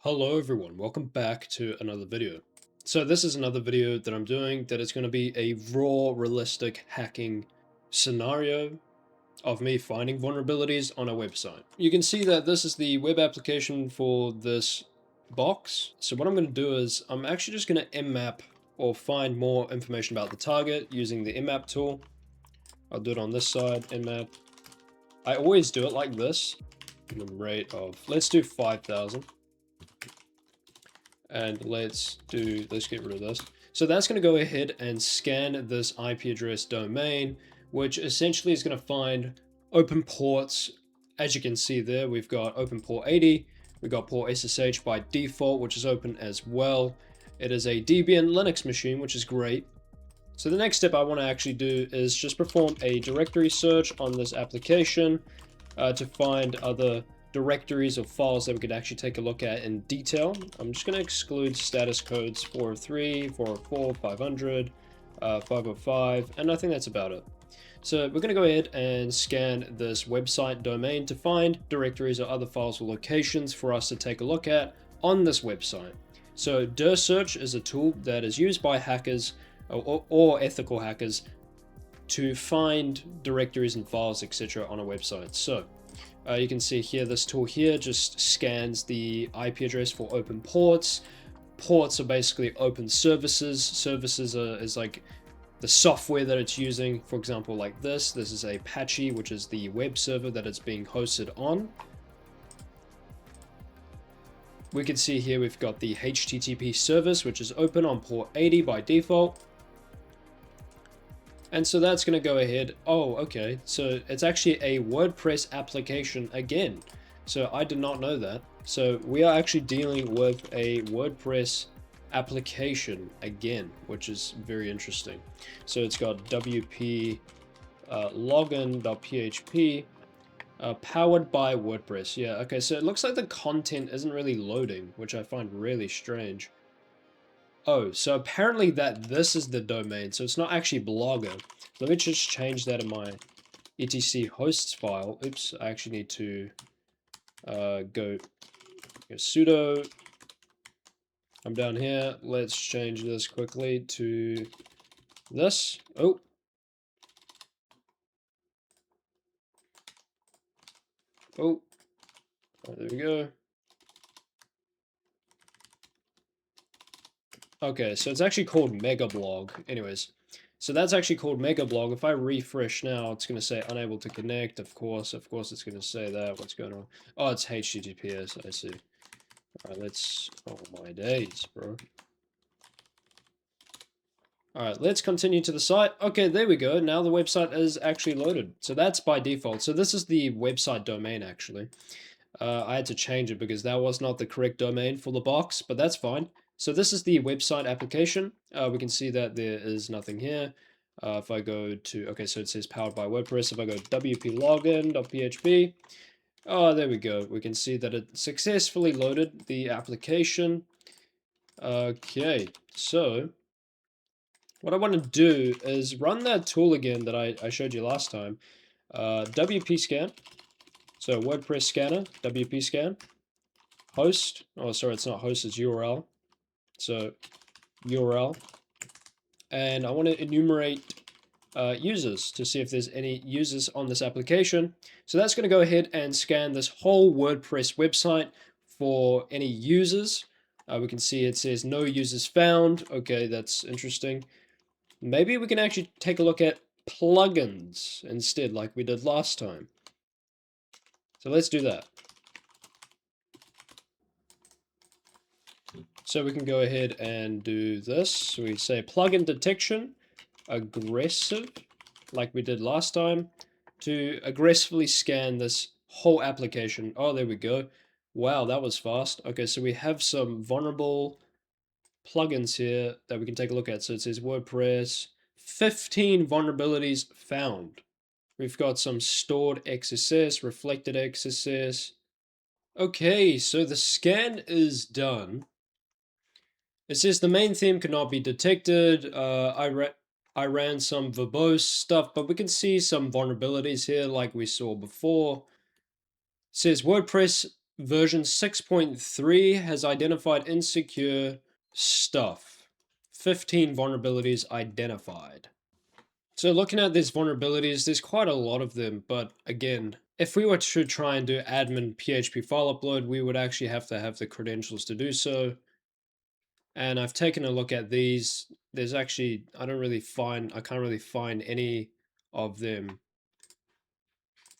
Hello everyone, welcome back to another video. So this is another video that I'm doing that is going to be a raw, realistic hacking scenario of me finding vulnerabilities on a website. You can see that this is the web application for this box. So what I'm going to do is I'm actually just going to mmap or find more information about the target using the mmap tool. I'll do it on this side, mmap. I always do it like this, the rate of, let's do 5,000. And let's get rid of this. So that's going to go ahead and scan this IP address domain, which essentially is going to find open ports. As you can see there, we've got open port 80, we've got port SSH by default, which is open as well. It is a Debian Linux machine, which is great. So the next step I want to actually do is just perform a directory search on this application to find other directories of files that we could actually take a look at in detail. I'm just going to exclude status codes 403, 404, 500, 505, and I think that's about it. So we're going to go ahead and scan this website domain to find directories or other files or locations for us to take a look at on this website. So dir search is a tool that is used by hackers or ethical hackers to find directories and files, etc. on a website. So you can see here, this tool here just scans the IP address for open ports. Ports are basically open services. Services is like the software that it's using. For example, like this is Apache, which is the web server that it's being hosted on. We can see here we've got the HTTP service, which is open on port 80 by default. And so that's going to go ahead. Oh, okay. So it's actually a WordPress application again. So I did not know that. So we are actually dealing with a WordPress application again, which is very interesting. So it's got WP login.php powered by WordPress. Yeah, okay. So it looks like the content isn't really loading, which I find really strange. Oh, so apparently this is the domain, so it's not actually Blogger. Let me just change that in my etc hosts file. Oops, I actually need to go sudo. I'm down here. Let's change this quickly to this. Oh. Oh. Oh, there we go. Okay, so it's actually called Megablog. Anyways, so that's actually called Megablog. If I refresh now, it's going to say unable to connect. Of course, it's going to say that. What's going on? Oh, it's HTTPS. I see. All right, let's. Oh my days, bro. All right, let's continue to the site. Okay, there we go. Now the website is actually loaded. So that's by default. So this is the website domain, actually. I had to change it because that was not the correct domain for the box, but that's fine. So this is the website application. We can see that there is nothing here. If I go to, okay, so it says powered by WordPress. If I go wp login.php, oh, there we go. We can see that it successfully loaded the application. Okay, so what I want to do is run that tool again that I showed you last time. WP scan. So WordPress scanner, WP scan. Host. Oh, sorry, it's not host, it's URL. So URL. And I want to enumerate users to see if there's any users on this application. So that's going to go ahead and scan this whole WordPress website for any users. We can see it says no users found. Okay, that's interesting. Maybe we can actually take a look at plugins instead, like we did last time. So let's do that. So we can go ahead and do this. So we say plugin detection, aggressive, like we did last time, to aggressively scan this whole application. Oh, there we go. Wow, that was fast. Okay, so we have some vulnerable plugins here that we can take a look at. So it says WordPress, 15 vulnerabilities found. We've got some stored XSS, reflected XSS. Okay, so the scan is done. It says the main theme cannot be detected. I ran some verbose stuff, but we can see some vulnerabilities here like we saw before. It says WordPress Version 6.3 has identified insecure stuff. 15 vulnerabilities identified. So looking at these vulnerabilities, there's quite a lot of them, but again, if we were to try and do admin PHP file upload, we would actually have to have the credentials to do so. And I've taken a look at these. There's actually, I can't really find any of them.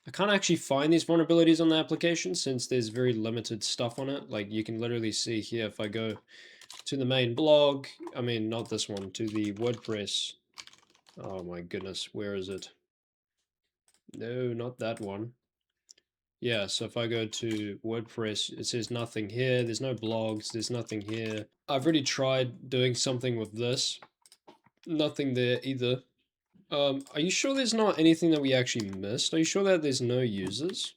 I can't actually find these vulnerabilities on the application since there's very limited stuff on it. Like you can literally see here, if I go to the main blog, I mean, not this one, to the WordPress. Oh my goodness, where is it? No, not that one. Yeah, so if I go to WordPress, it says nothing here. There's no blogs. There's nothing here. I've already tried doing something with this. Nothing there either. Are you sure there's not anything that we actually missed? Are you sure that there's no users?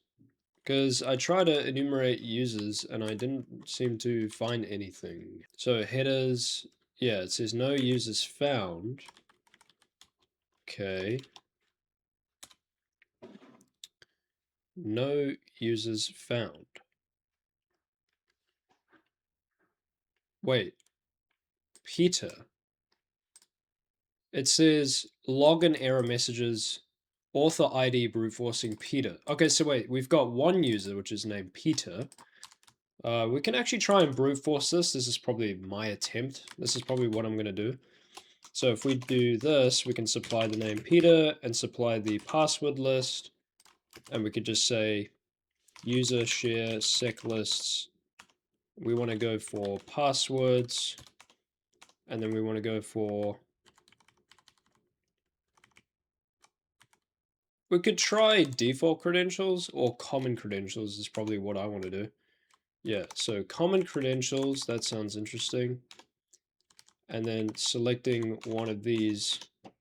Because I tried to enumerate users and I didn't seem to find anything. So headers, yeah, it says no users found. Okay. No users found. Wait, Peter. It says login error messages, author ID brute forcing Peter. Okay, so wait, we've got one user which is named Peter. We can actually try and brute force this. This is probably my attempt. This is probably what I'm going to do. So if we do this, we can supply the name Peter and supply the password list. And we could just say user share sec lists. We want to go for passwords. And then we want to go for... We could try default credentials or common credentials is probably what I want to do. Yeah, so common credentials, that sounds interesting. And then selecting one of these.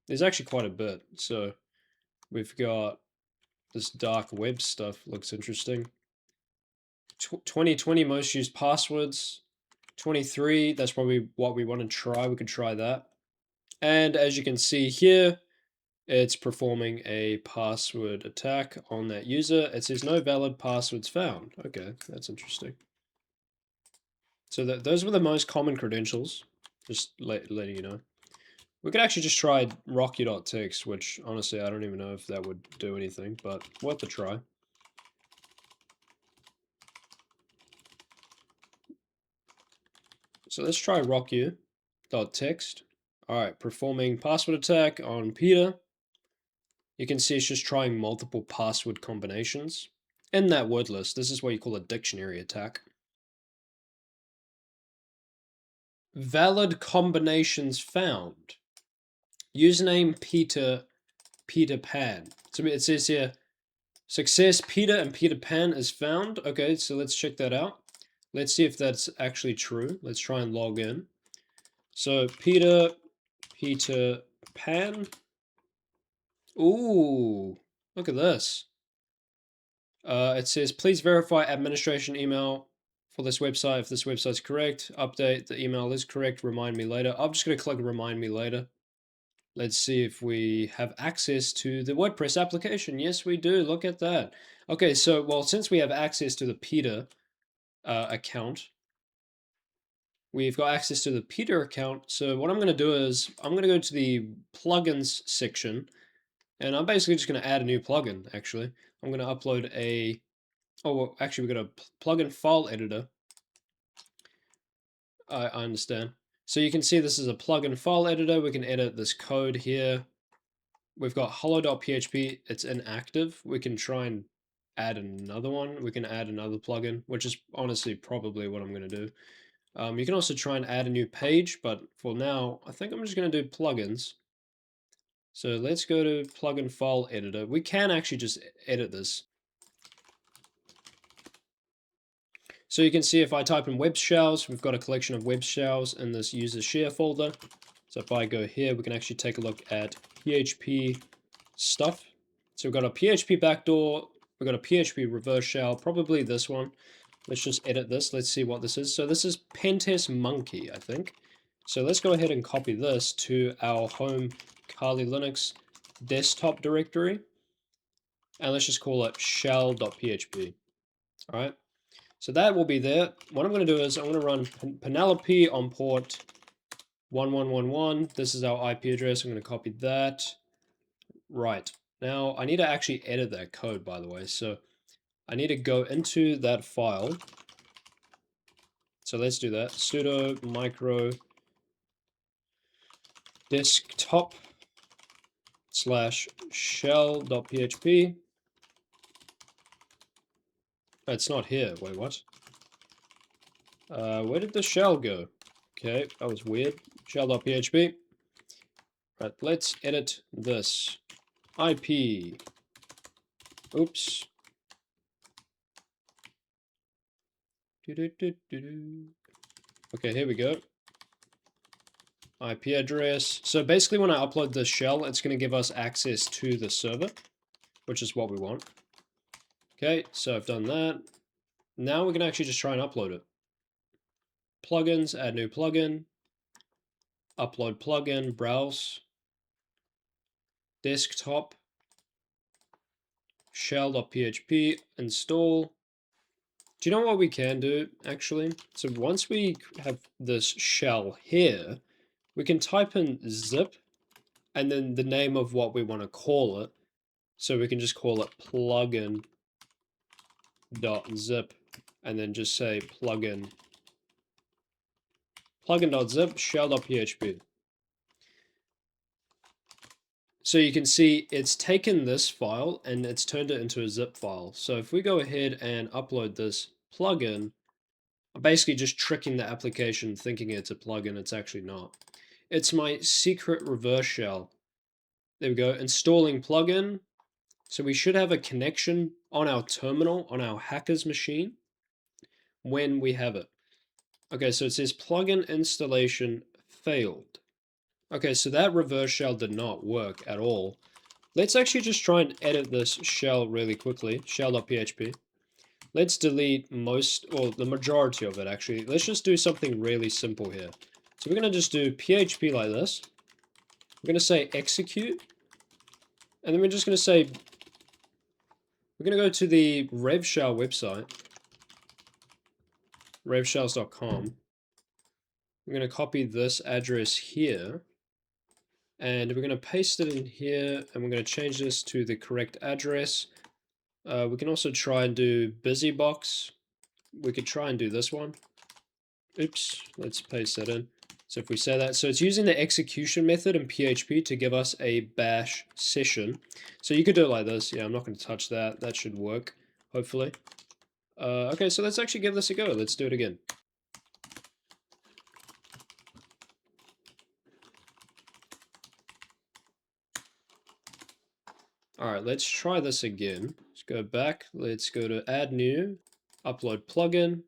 There's actually quite a bit. So we've got this dark web stuff, looks interesting. 2020 most used passwords. 23, that's probably what we want to try. We could try that. And as you can see here, it's performing a password attack on that user. It says no valid passwords found. Okay, that's interesting. So those were the most common credentials, just letting you know. We could actually just try rocky.txt, which honestly, I don't even know if that would do anything, but worth a try. So let's try rockyou.txt. All right, performing password attack on Peter. You can see it's just trying multiple password combinations. In that word list, this is what you call a dictionary attack. Valid combinations found. Username Peter Pan. So it says here, success Peter and Peter Pan is found. Okay, so let's check that out. Let's see if that's actually true. Let's try and log in. So Peter Pan. Ooh, look at this. It says, please verify administration email for this website. If this website's correct, update the email is correct, remind me later. I'm just going to click remind me later. Let's see if we have access to the WordPress application. Yes, we do. Look at that. Okay, so, well, since we have access to the Peter account, we've got access to the Peter account. So what I'm going to do is I'm going to go to the plugins section, and I'm basically just going to add a new plugin, actually. I'm going to upload a... Oh, well, actually, we've got a plugin file editor. I understand. So you can see this is a plugin file editor. We can edit this code here. We've got hello.php. It's inactive. We can try and add another one. We can add another plugin, which is honestly probably what I'm going to do. You can also try and add a new page, but for now, I think I'm just going to do plugins. So let's go to plugin file editor. We can actually just edit this. So you can see if I type in web shells, we've got a collection of web shells in this user share folder. So if I go here, we can actually take a look at PHP stuff. So we've got a PHP backdoor, we've got a PHP reverse shell, probably this one. Let's just edit this. Let's see what this is. So this is Pentest Monkey, I think. So let's go ahead and copy this to our home Kali Linux desktop directory. And let's just call it shell.php. All right. So that will be there. What I'm going to do is I'm going to run Penelope on port 1111. This is our IP address. I'm going to copy that. Right. Now I need to actually edit that code, by the way. So I need to go into that file. So let's do that. Sudo micro desktop / shell.php. Oh, it's not here. Wait, what? Where did the shell go? Okay, that was weird. Shell.php. Right, let's edit this. IP. Oops. Okay, here we go. IP address. So basically when I upload this shell, it's going to give us access to the server, which is what we want. Okay, so I've done that. Now we can actually just try and upload it. Plugins, add new plugin. Upload plugin, browse. Desktop. Shell.php, install. Do you know what we can do, actually? So once we have this shell here, we can type in zip and then the name of what we want to call it. So we can just call it plugin.zip and then just say plugin.zip shell.php. So you can see it's taken this file and it's turned it into a zip file. So if we go ahead and upload this plugin, I'm basically just tricking the application thinking it's a plugin. It's actually not. It's my secret reverse shell. There we go. Installing plugin. So we should have a connection on our terminal, on our hacker's machine, when we have it. Okay, so it says plugin installation failed. Okay, so that reverse shell did not work at all. Let's actually just try and edit this shell really quickly, shell.php. Let's delete most, or the majority of it actually. Let's just do something really simple here. So we're going to just do PHP like this. We're going to say execute. And then we're just going to say, we're going to go to the RevShell website, revshells.com. We're going to copy this address here. And we're going to paste it in here. And we're going to change this to the correct address. We can also try and do busybox. We could try and do this one. Oops, let's paste that in. So if we say that, so it's using the execution method in PHP to give us a bash session. So you could do it like this. Yeah, I'm not going to touch that. That should work, hopefully. Okay, so let's actually give this a go. Let's do it again. All right, let's try this again. Let's go back. Let's go to add new, upload plugin,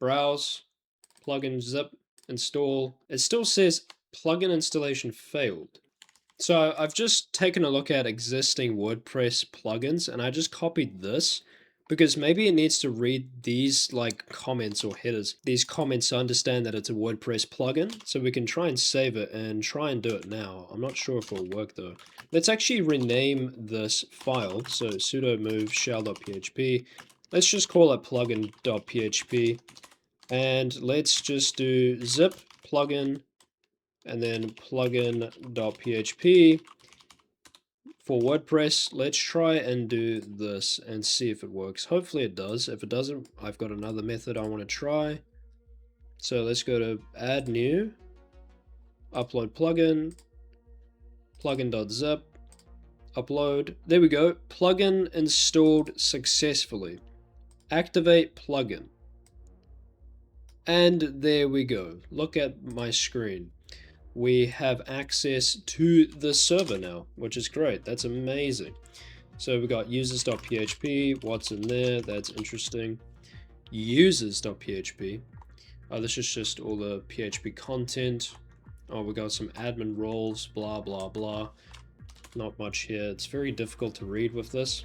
browse, plugin zip, install. It still says plugin installation failed. So I've just taken a look at existing WordPress plugins and I just copied this because maybe it needs to read these like comments or headers, these comments to understand that it's a WordPress plugin. So we can try and save it and try and do it now. I'm not sure if it'll work though. Let's actually rename this file. So sudo move shell.php. Let's just call it plugin.php and let's just do zip plugin and then plugin.php for WordPress. Let's try and do this and see if it works. Hopefully it does. If it doesn't, I've got another method I want to try. So let's go to add new, upload plugin, plugin.zip, upload. There we go. Plugin installed successfully. Activate plugin. And there we go. Look at my screen. We have access to the server now, which is great. That's amazing. So we got users.php. What's in there? That's interesting. Users.php. This is just all the PHP content. Oh, we got some admin roles, blah, blah, blah. Not much here. It's very difficult to read with this.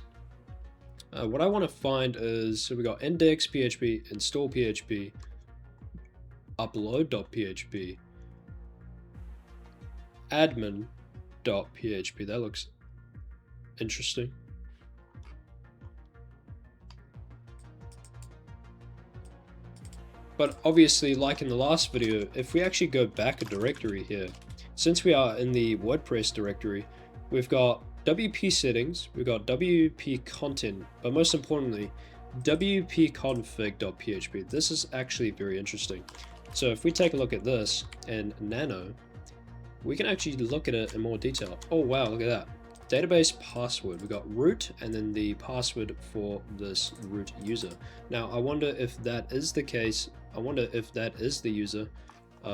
What I want to find is, so we got index.php, install.php, upload.php, admin.php. That looks interesting. But obviously, like in the last video, if we actually go back a directory here, since we are in the WordPress directory, we've got WP settings, we've got WP content, but most importantly, wp-config.php. This is actually very interesting. So if we take a look at this in Nano, we can actually look at it in more detail. Oh wow, look at that. Database password. We got root and then the password for this root user. Now I wonder if that is the case. I wonder if that is the user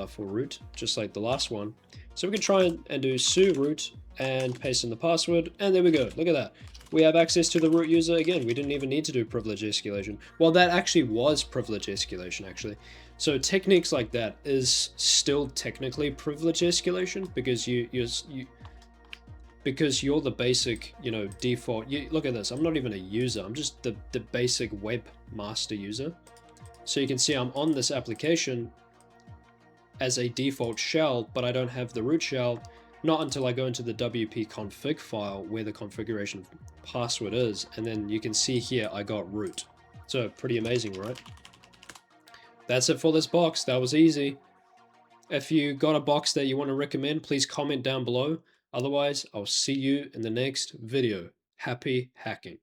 for root, just like the last one. So we can try and do su root and paste in the password, and there we go. Look at that. We have access to the root user again. We didn't even need to do privilege escalation. Well, that actually was privilege escalation, actually. So techniques like that is still technically privilege escalation because because you're the basic, default. Look at this. I'm not even a user. I'm just the basic webmaster user. So you can see I'm on this application as a default shell, but I don't have the root shell, not until I go into the wp config file where the configuration password is, and then you can see here I got root. So pretty amazing, right? That's it for this box. That was easy. If you got a box that you want to recommend, please comment down below. Otherwise, I'll see you in the next video. Happy hacking.